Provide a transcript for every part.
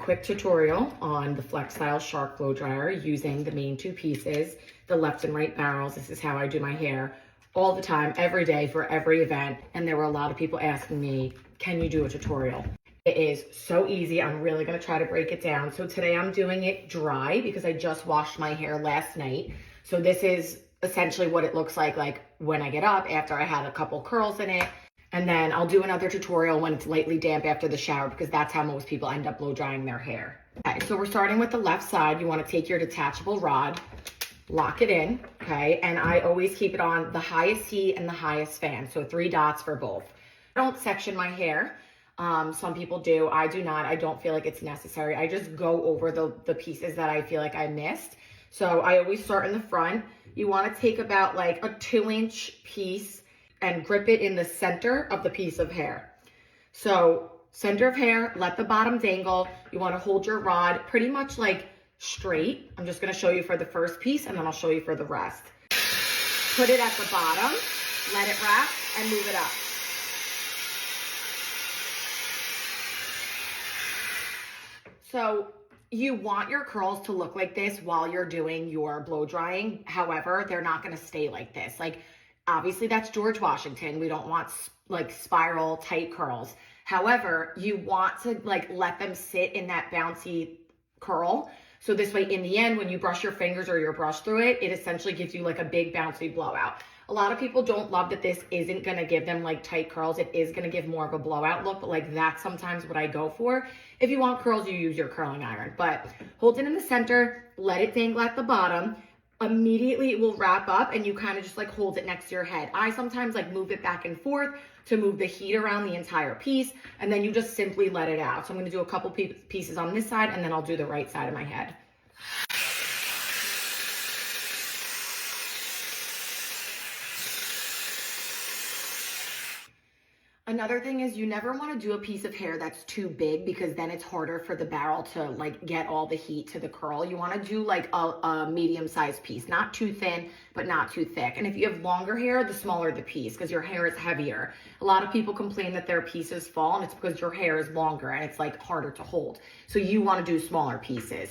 quick tutorial on the FlexStyle Shark Blow Dryer using the main two pieces, the left and right barrels. This is how I do my hair all the time, every day for every event. And there were a lot of people asking me, can you do a tutorial? It is so easy. I'm really gonna try to break it down. So today I'm doing it dry because I just washed my hair last night. So this is essentially what it looks like when I get up after I had a couple curls in it. And then I'll do another tutorial when it's lightly damp after the shower because that's how most people end up blow drying their hair. Okay, so we're starting with the left side. You want to take your detachable rod, lock it in, okay? And I always keep it on the highest heat and the highest fan, so 3 dots for both. I don't section my hair. Some people do. I do not. I don't feel like it's necessary. I just go over the pieces that I feel like I missed. So I always start in the front. You want to take about like a 2-inch piece and grip it in the center of the piece of hair. So center of hair, let the bottom dangle. You want to hold your rod pretty much like straight. I'm just going to show you for the first piece and then I'll show you for the rest. Put it at the bottom, let it wrap and move it up. So you want your curls to look like this while you're doing your blow drying. However, they're not going to stay like this. Like, obviously that's George Washington. We don't want like spiral tight curls. However, you want to like let them sit in that bouncy curl. So this way in the end, when you brush your fingers or your brush through it, it essentially gives you like a big bouncy blowout. A lot of people don't love that this isn't going to give them like tight curls. It is going to give more of a blowout look, but like that's sometimes what I go for. If you want curls, you use your curling iron, but hold it in the center, let it dangle at the bottom. Immediately it will wrap up and you kind of just like hold it next to your head. I sometimes like move it back and forth to move the heat around the entire piece, and then you just simply let it out. So I'm going to do a couple pieces on this side and then I'll do the right side of my head. Another thing is you never want to do a piece of hair that's too big because then it's harder for the barrel to like get all the heat to the curl. You want to do like a medium-sized piece, not too thin, but not too thick. And if you have longer hair, the smaller the piece because your hair is heavier. A lot of people complain that their pieces fall and it's because your hair is longer and it's like harder to hold. So you want to do smaller pieces.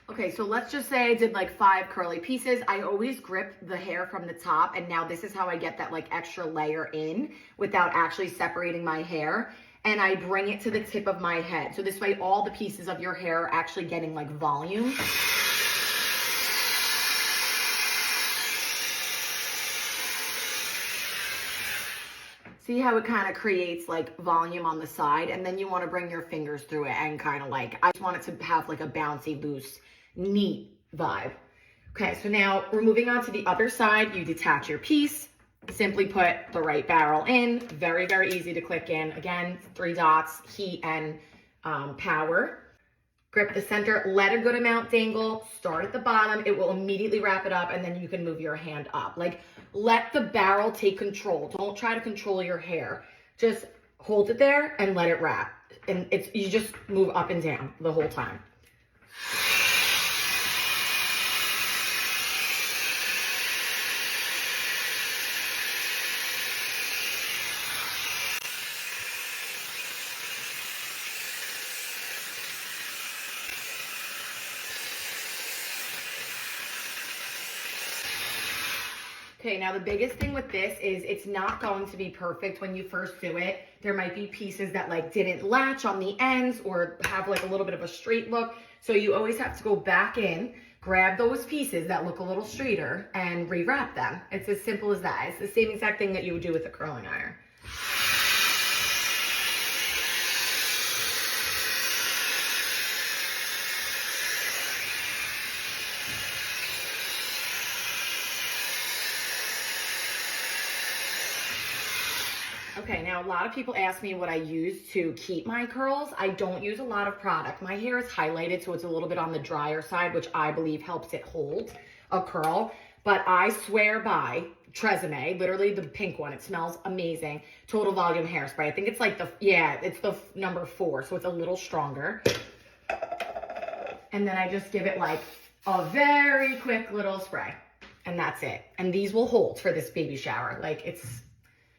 Okay, so let's just say I did like 5 curly pieces. I always grip the hair from the top, and now this is how I get that like extra layer in without actually separating my hair. And I bring it to the tip of my head. So this way all the pieces of your hair are actually getting like volume. See how it kind of creates like volume on the side, and then you want to bring your fingers through it and kind of like, I just want it to have like a bouncy, loose, neat vibe. Okay, so now we're moving on to the other side. You detach your piece, simply put the right barrel in, very, very easy to click in. Again, 3 dots, heat and power. Grip the center, let a good amount dangle, start at the bottom, it will immediately wrap it up, and then you can move your hand up. Like, let the barrel take control. Don't try to control your hair. Just hold it there and let it wrap. And you just move up and down the whole time. Okay, now the biggest thing with this is it's not going to be perfect when you first do it. There might be pieces that like didn't latch on the ends or have like a little bit of a straight look. So you always have to go back in, grab those pieces that look a little straighter and rewrap them. It's as simple as that. It's the same exact thing that you would do with a curling iron. Okay, now a lot of people ask me what I use to keep my curls. I don't use a lot of product. My hair is highlighted, so it's a little bit on the drier side, which I believe helps it hold a curl. But I swear by Tresemme, literally the pink one. It smells amazing. Total Volume Hairspray. I think it's like it's the number 4, so it's a little stronger. And then I just give it like a very quick little spray. and that's it. And these will hold for this baby shower. Like, it's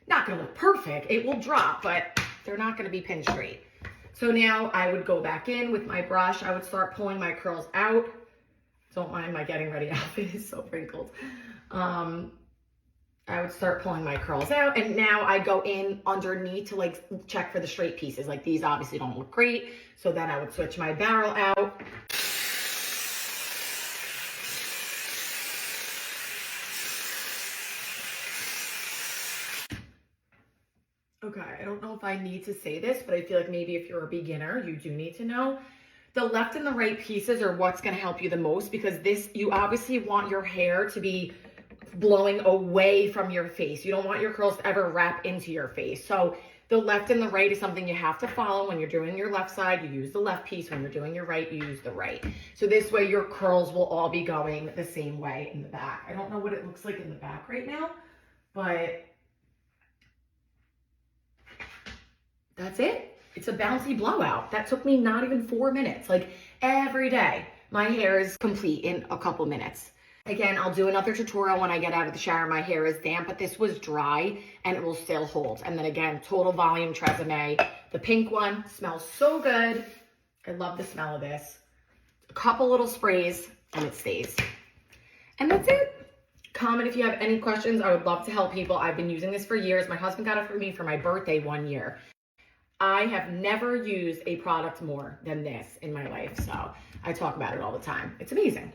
not gonna look perfect. It will drop, but they're not gonna be pin straight. So now I would go back in with my brush. I would start pulling my curls out. Don't mind my getting ready outfit, it's so wrinkled. I would start pulling my curls out, and now I go in underneath to like check for the straight pieces. Like, these obviously don't look great. So then I would switch my barrel out. Okay, I don't know if I need to say this, but I feel like maybe if you're a beginner, you do need to know. The left and the right pieces are what's gonna help you the most, because this, you obviously want your hair to be blowing away from your face. You don't want your curls to ever wrap into your face. So the left and the right is something you have to follow. When you're doing your left side, you use the left piece. When you're doing your right, you use the right. So this way your curls will all be going the same way in the back. I don't know what it looks like in the back right now, but that's it. It's a bouncy blowout. That took me not even 4 minutes. Like, every day, my hair is complete in a couple minutes. Again, I'll do another tutorial when I get out of the shower. My hair is damp, but this was dry and it will still hold. And then again, Total Volume Tresemme. The pink one smells so good. I love the smell of this. A couple little sprays and it stays. And that's it. Comment if you have any questions. I would love to help people. I've been using this for years. My husband got it for me for my birthday 1 year. I have never used a product more than this in my life. So I talk about it all the time. It's amazing.